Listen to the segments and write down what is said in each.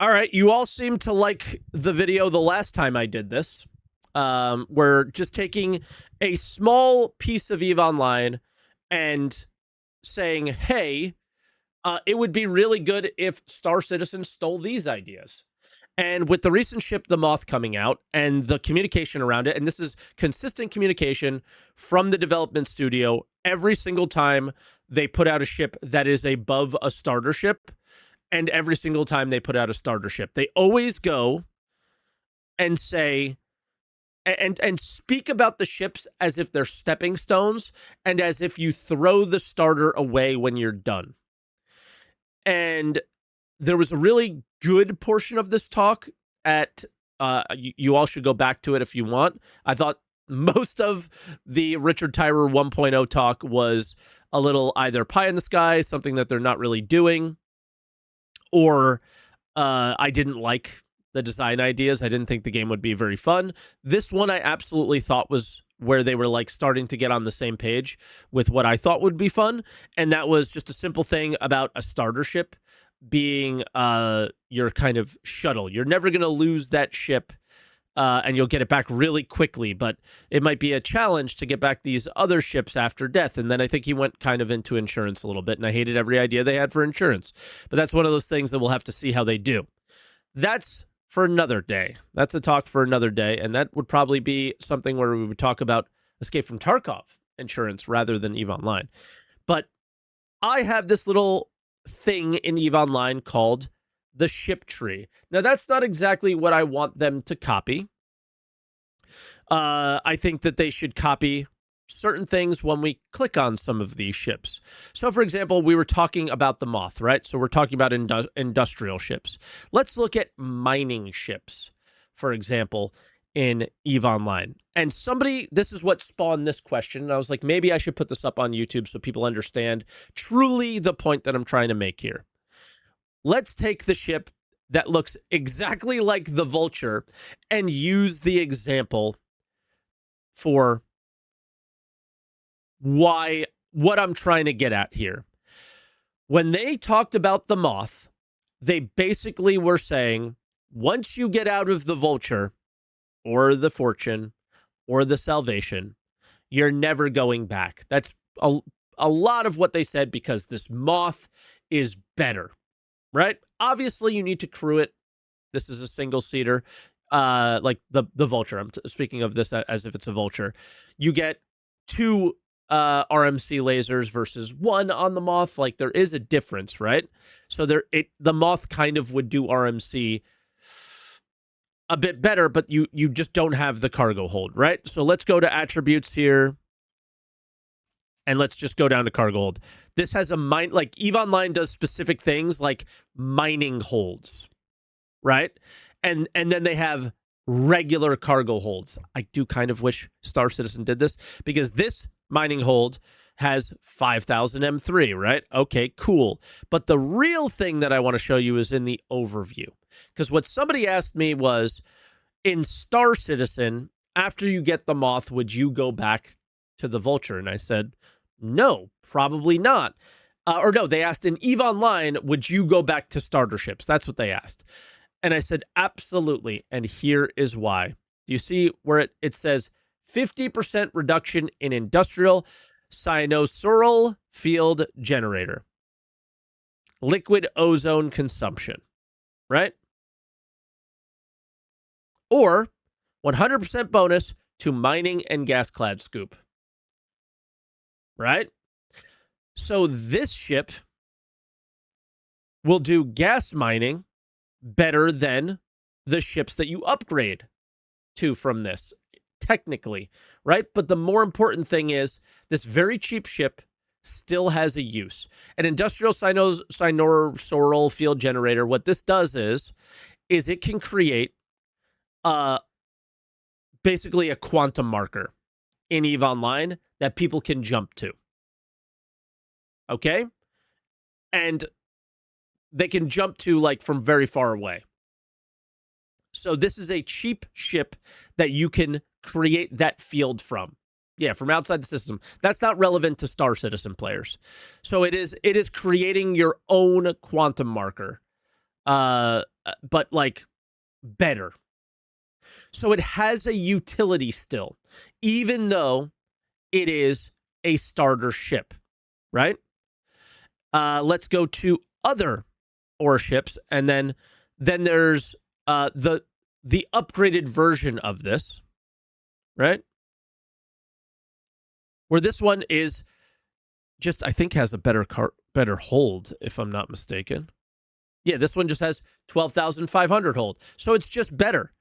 All right, you all seem to like the video the last time I did this. We're just taking a small piece of EVE Online and saying, hey, it would be really good if Star Citizen stole these ideas. And with the recent ship, the Moth, coming out and the communication around it, and this is consistent communication from the development studio every single time they put out a ship that is above a starter ship, and every single time they put out a starter ship, they always go and say and speak about the ships as if they're stepping stones and as if you throw the starter away when you're done. And there was a really good portion of this talk at you all should go back to it if you want. I thought most of the Richard Tyrer 1.0 talk was a little either pie in the sky, something that they're not really doing, or I didn't like the design ideas. I didn't think the game would be very fun. This one I absolutely thought was where they were like starting to get on the same page with what I thought would be fun. And that was just a simple thing about a starter ship being your kind of shuttle. You're never going to lose that ship and you'll get it back really quickly, but it might be a challenge to get back these other ships after death. And then I think he went kind of into insurance a little bit, and I hated every idea they had for insurance. But that's one of those things that we'll have to see how they do. That's for another day. That's a talk for another day, and that would probably be something where we would talk about Escape from Tarkov insurance rather than EVE Online. But I have this little thing in EVE Online called the ship tree. Now, that's not exactly what I want them to copy. I think that they should copy certain things when we click on some of these ships. So, for example, we were talking about the Moth, right? So we're talking about industrial ships. Let's look at mining ships, for example, in EVE Online. And this is what spawned this question. And I was like, maybe I should put this up on YouTube so people understand truly the point that I'm trying to make here. Let's take the ship that looks exactly like the Vulture and use the example for what I'm trying to get at here. When they talked about the Moth, they basically were saying, once you get out of the Vulture or the Fortune or the Salvation, you're never going back. That's a lot of what they said, because this Moth is better, right? Obviously, you need to crew it. This is a single-seater, like the Vulture. I'm speaking of this as if it's a Vulture. You get 2 RMC lasers versus 1 on the Moth. Like, there is a difference, right? So the Moth kind of would do RMC a bit better, but you just don't have the cargo hold, right? So let's go to attributes here, and let's just go down to cargo hold. This has a like EVE Online does specific things like mining holds, right? And then they have regular cargo holds. I do kind of wish Star Citizen did this, because this mining hold has 5,000 M3, right? Okay, cool. But the real thing that I want to show you is in the overview. Because what somebody asked me was, in Star Citizen, after you get the Moth, would you go back to the Vulture? And I said, no, probably not. Or no, they asked, in EVE Online, would you go back to starter ships? That's what they asked. And I said, absolutely. And here is why. Do you see where it says 50% reduction in industrial cyanosural field generator, liquid ozone consumption, right? Or 100% bonus to mining and gas clad scoop, right? So this ship will do gas mining better than the ships that you upgrade to from this, technically, right? But the more important thing is, this very cheap ship still has a use. An industrial cyanosural field generator, what this does is it can create basically a quantum marker in EVE Online that people can jump to. Okay? And they can jump to, like, from very far away. So this is a cheap ship that you can create that field from. Yeah, from outside the system. That's not relevant to Star Citizen players. So it is creating your own quantum marker but like better. So it has a utility still, even though it is a starter ship, right? Let's go to other ore ships, and then there's the upgraded version of this, right? Where this one is just, I think, has a better hold, if I'm not mistaken. Yeah, this one just has 12,500 hold, so it's just better.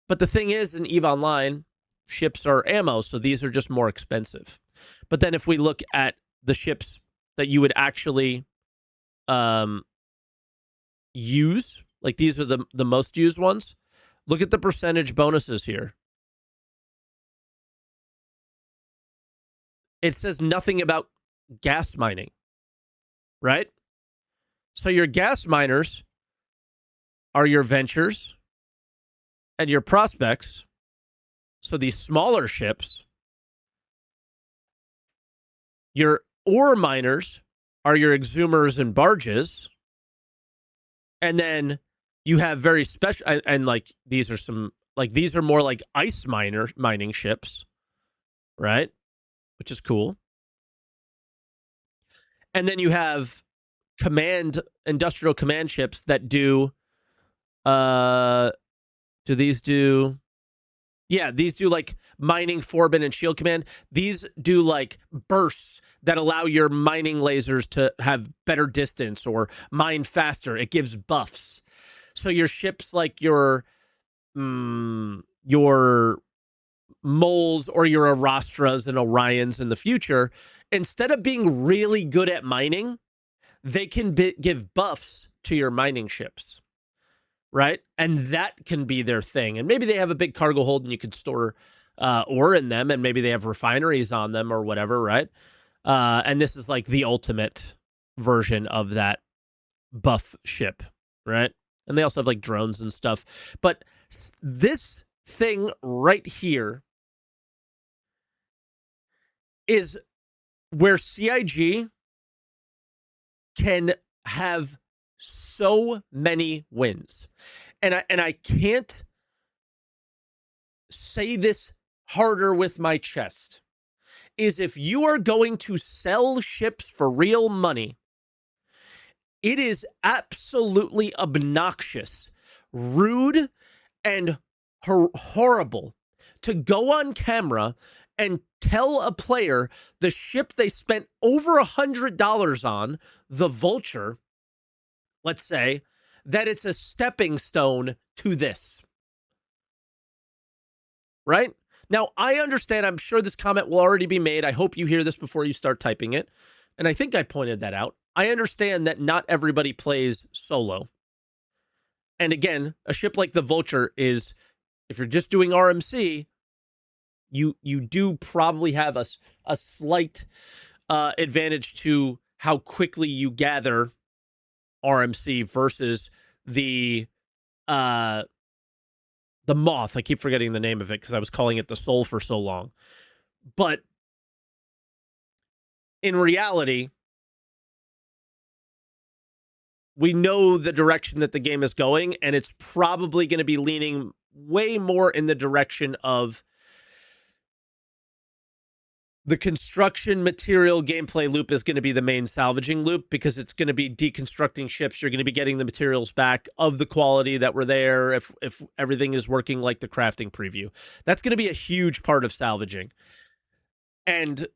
But the thing is, in EVE Online, ships are ammo, so these are just more expensive. But then if we look at the ships that you would actually use, like these are the most used ones, look at the percentage bonuses here. It says nothing about gas mining, right? So your gas miners are your ventures and your prospects. So these smaller ships. Your ore miners are your exhumers and barges. And then you have very special, and like these are some, like these are more like ice mining ships, right? Which is cool. And then you have industrial command ships that do these do, yeah, these do like mining, forbin, and shield command. These do like bursts that allow your mining lasers to have better distance or mine faster. It gives buffs. So your ships, like your moles or your Arastras and Orions in the future, instead of being really good at mining, they can give buffs to your mining ships, right? And that can be their thing. And maybe they have a big cargo hold and you can store ore in them, and maybe they have refineries on them or whatever, right? And this is like the ultimate version of that buff ship, right? And they also have like drones and stuff. But this thing right here is where CIG can have so many wins. And I can't say this harder with my chest, is if you are going to sell ships for real money, it is absolutely obnoxious, rude, and horrible to go on camera and tell a player the ship they spent over $100 on, the Vulture, let's say, that it's a stepping stone to this. Right? Now, I understand. I'm sure this comment will already be made. I hope you hear this before you start typing it. And I think I pointed that out. I understand that not everybody plays solo. And again, a ship like the Vulture is, if you're just doing RMC, you do probably have a slight advantage to how quickly you gather RMC versus the Moth. I keep forgetting the name of it because I was calling it the Soul for so long. But in reality, we know the direction that the game is going, and it's probably going to be leaning way more in the direction of the construction material gameplay loop is going to be the main salvaging loop, because it's going to be deconstructing ships. You're going to be getting the materials back of the quality that were there if everything is working like the crafting preview. That's going to be a huge part of salvaging. And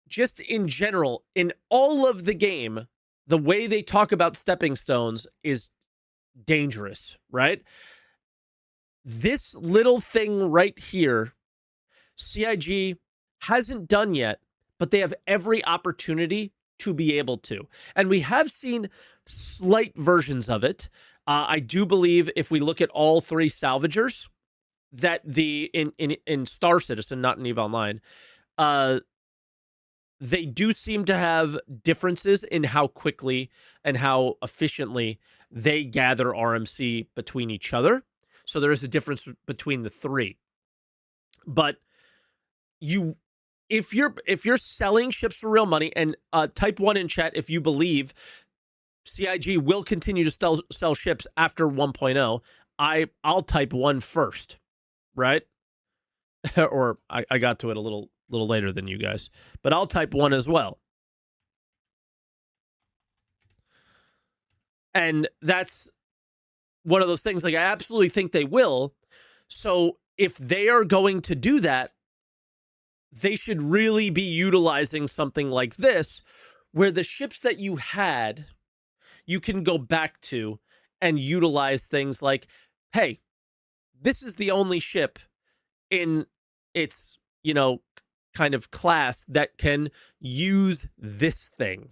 just in general, in all of the game, the way they talk about stepping stones is dangerous, right? This little thing right here, CIG hasn't done yet, but they have every opportunity to be able to. And we have seen slight versions of it. I do believe if we look at all three salvagers, that in Star Citizen, not in EVE Online, they do seem to have differences in how quickly and how efficiently they gather RMC between each other. So there is a difference between the three. But if you're selling ships for real money, and type 1 in chat if you believe CIG will continue to sell ships after 1.0. I'll type 1 first, right? Or I got to it a little later than you guys, but I'll type 1 as well. And that's one of those things, like, I absolutely think they will. So if they are going to do that, they should really be utilizing something like this, where the ships that you had, you can go back to and utilize things like, hey, this is the only ship in its, kind of class that can use this thing.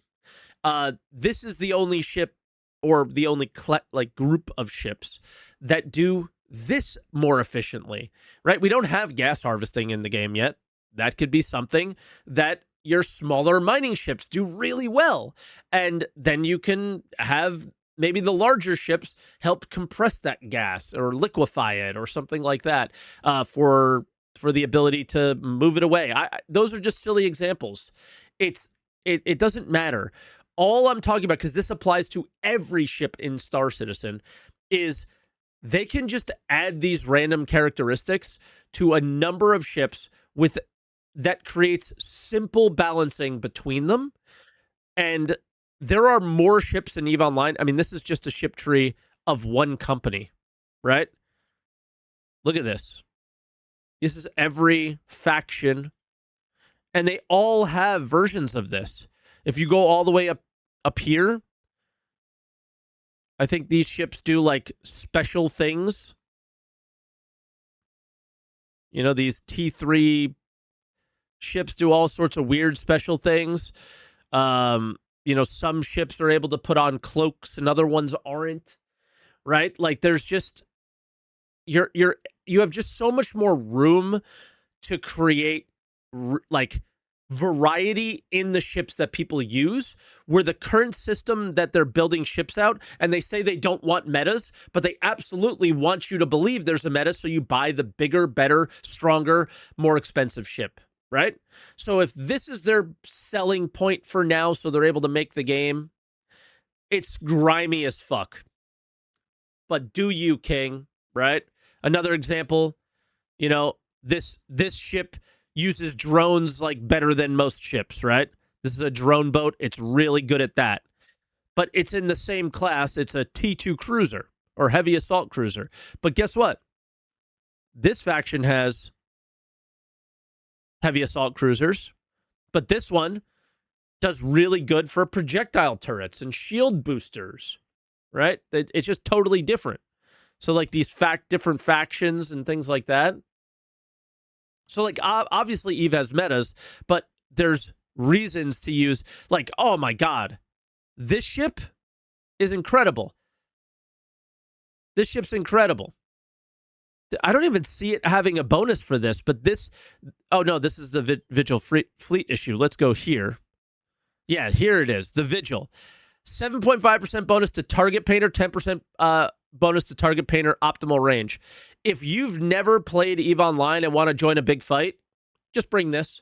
This is the only ship, or the only group of ships that do this more efficiently, right? We don't have gas harvesting in the game yet. That could be something that your smaller mining ships do really well. And then you can have maybe the larger ships help compress that gas or liquefy it or something like that, for the ability to move it away. Those are just silly examples. It doesn't matter. All I'm talking about, because this applies to every ship in Star Citizen, is they can just add these random characteristics to a number of ships that creates simple balancing between them. And there are more ships in EVE Online. I mean, this is just a ship tree of one company, right? Look at this. This is every faction, and they all have versions of this. If you go all the way up here, I think these ships do like special things. These T3 ships do all sorts of weird special things. Some ships are able to put on cloaks and other ones aren't, right? Like, there's just, you have just so much more room to create variety in the ships that people use, where the current system that they're building ships out, and they say they don't want metas, but they absolutely want you to believe there's a meta, so you buy the bigger, better, stronger, more expensive ship, right? So if this is their selling point for now, so they're able to make the game, it's grimy as fuck. But do you, King, right? Another example, this ship uses drones like better than most ships, right? This is a drone boat. It's really good at that. But it's in the same class. It's a T2 cruiser or heavy assault cruiser. But guess what? This faction has heavy assault cruisers, but this one does really good for projectile turrets and shield boosters, right? It's just totally different. So like these different factions and things like that. So like obviously EVE has metas, but there's reasons to use, like, oh my God, this ship is incredible. This ship's incredible. I don't even see it having a bonus for this, but this, oh no, this is the Vigil fleet issue. Let's go here. Yeah, here it is, the Vigil. 7.5% bonus to target painter, 10% bonus to target painter optimal range. If you've never played EVE Online and want to join a big fight, just bring this.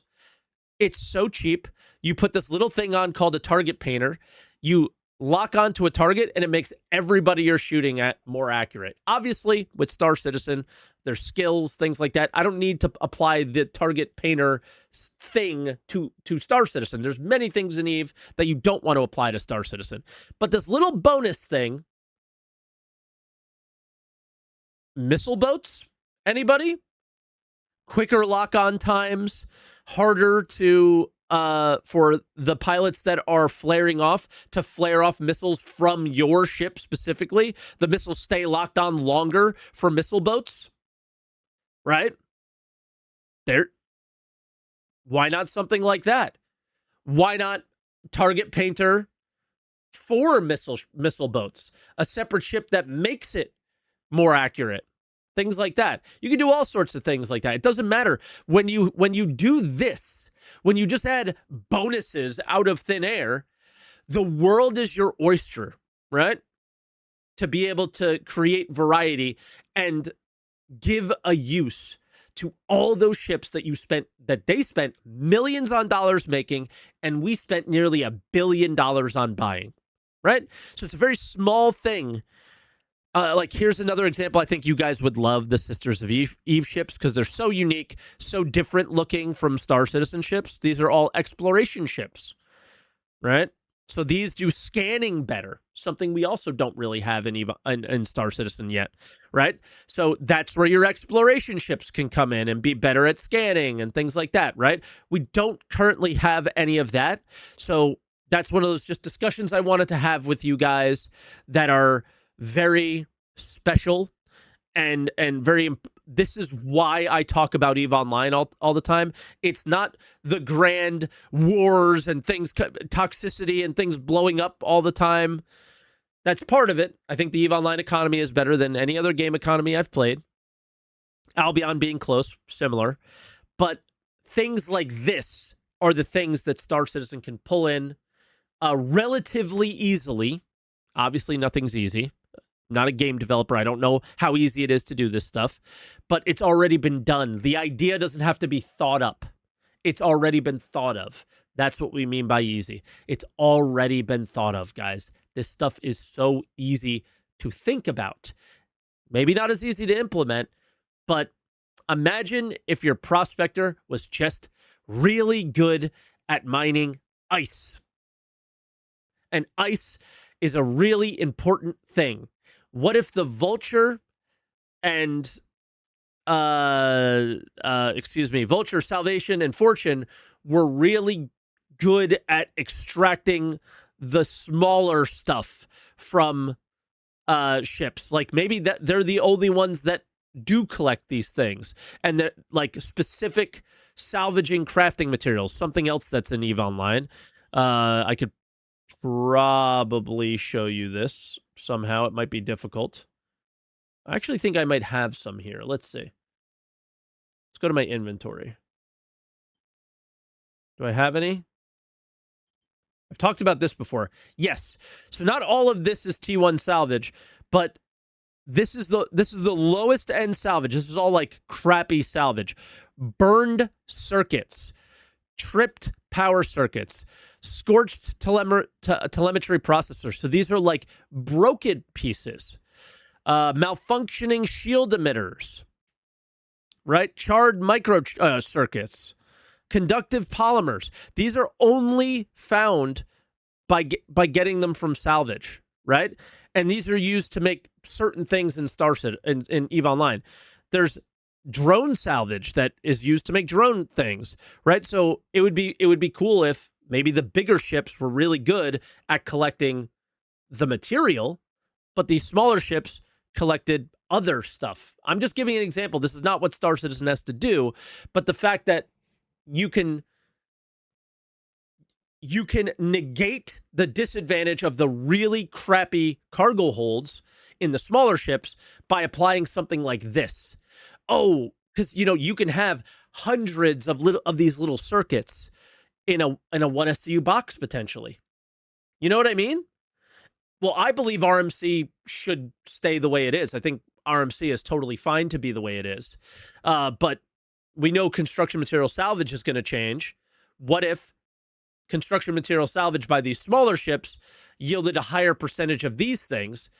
It's so cheap. You put this little thing on called a target painter. You lock onto a target, and it makes everybody you're shooting at more accurate. Obviously, with Star Citizen, there's skills, things like that. I don't need to apply the target painter thing to Star Citizen. There's many things in EVE that you don't want to apply to Star Citizen. But this little bonus thing, missile boats, anybody? Quicker lock-on times, harder to for the pilots that are flaring off to flare off missiles from your ship specifically. The missiles stay locked on longer for missile boats, right? Why not something like that? Why not target painter for missile boats? A separate ship that makes it more accurate. Things like that. You can do all sorts of things like that. It doesn't matter. When you do this, when you just add bonuses out of thin air, the world is your oyster, right? To be able to create variety and give a use to all those ships that they spent millions on dollars making, and we spent nearly $1 billion on buying. right? So it's a very small thing. Like, here's another example. I think you guys would love the Sisters of Eve ships because they're so unique, so different looking from Star Citizen ships. These are all exploration ships, right? So these do scanning better, something we also don't really have in Star Citizen yet, right? So that's where your exploration ships can come in and be better at scanning and things like that, right? We don't currently have any of that. So that's one of those just discussions I wanted to have with you guys that are very special and very. This is why I talk about EVE Online all the time. It's not the grand wars and things, toxicity and things blowing up all the time. That's part of it. I think the EVE Online economy is better than any other game economy I've played. Albion being close, similar. But things like this are the things that Star Citizen can pull in relatively easily. Obviously, nothing's easy. Not a game developer. I don't know how easy it is to do this stuff, but it's already been done. The idea doesn't have to be thought up. It's already been thought of. That's what we mean by easy. It's already been thought of, guys. This stuff is so easy to think about. Maybe not as easy to implement, but imagine if your prospector was just really good at mining ice. And ice is a really important thing. What if the Vulture and Vulture, Salvation, and Fortune were really good at extracting the smaller stuff from ships? Like, maybe that they're the only ones that do collect these things, and that, like, specific salvaging crafting materials, something else that's in EVE Online. I could probably show you this somehow. It might be difficult. I actually think I might have some here. Let's see. Let's go to my inventory. Do I have any? I've talked about this before. Yes. So not all of this is T1 salvage, but this is the lowest end salvage. This is all like crappy salvage. Burned circuits, tripped power circuits, scorched telemetry processors. So these are like broken pieces. Malfunctioning shield emitters, right? Charred micro circuits, conductive polymers. These are only found by getting them from salvage, right? And these are used to make certain things in in EVE Online. There's drone salvage that is used to make drone things, right? So it would be cool if maybe the bigger ships were really good at collecting the material, but these smaller ships collected other stuff. I'm just giving an example. This is not what Star Citizen has to do, but the fact that you can negate the disadvantage of the really crappy cargo holds in the smaller ships by applying something like this. Oh, because you can have hundreds of these little circuits in a 1 SCU box potentially. You know what I mean? Well, I believe RMC should stay the way it is. I think RMC is totally fine to be the way it is. But we know construction material salvage is going to change. What if construction material salvage by these smaller ships yielded a higher percentage of these things,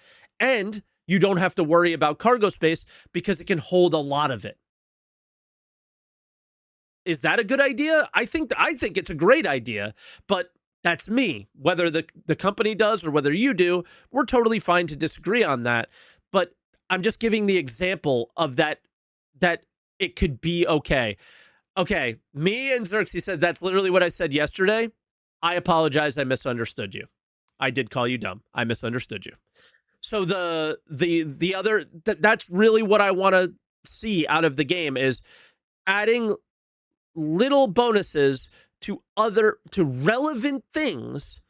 and you don't have to worry about cargo space because it can hold a lot of it? Is that a good idea? I think it's a great idea, but that's me. Whether the company does or whether you do, we're totally fine to disagree on that. But I'm just giving the example of that it could be okay. Okay, me and Xerxes said that's literally what I said yesterday. I apologize. I misunderstood you. I did call you dumb. I misunderstood you. So the other that's really what I want to see out of the game is adding little bonuses to relevant things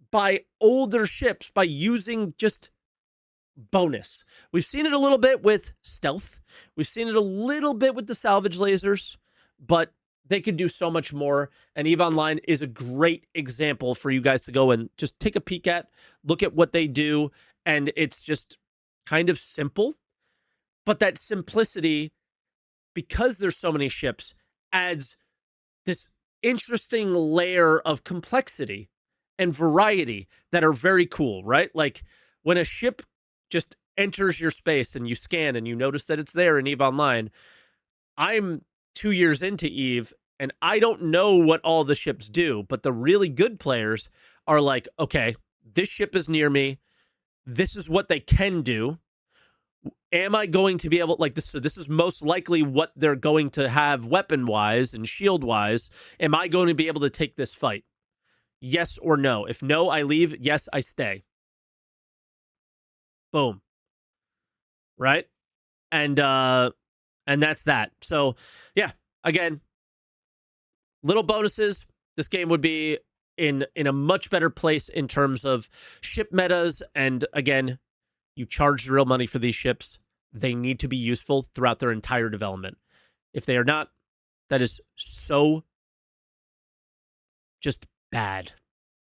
by older ships by using just bonus. We've seen it a little bit with stealth. We've seen it a little bit with the salvage lasers, but they could do so much more. And EVE Online is a great example for you guys to go and just take a peek at, look at what they do. And it's just kind of simple, but that simplicity, because there's so many ships, adds this interesting layer of complexity. and variety that are very cool, right? Like when a ship just enters your space and you scan and you notice that it's there in EVE Online. I'm 2 years into EVE and I don't know what all the ships do, but the really good players are like, okay, this ship is near me. This is what they can do. Am I going to be able, like, this? So this is most likely what they're going to have weapon wise and shield wise. Am I going to be able to take this fight? Yes or no? If no, I leave. Yes, I stay. Boom. Right? And that's that. So yeah, again, little bonuses. This game would be in a much better place in terms of ship metas. And again, you charge real money for these ships. They need to be useful throughout their entire development. If they are not, that is so just bad.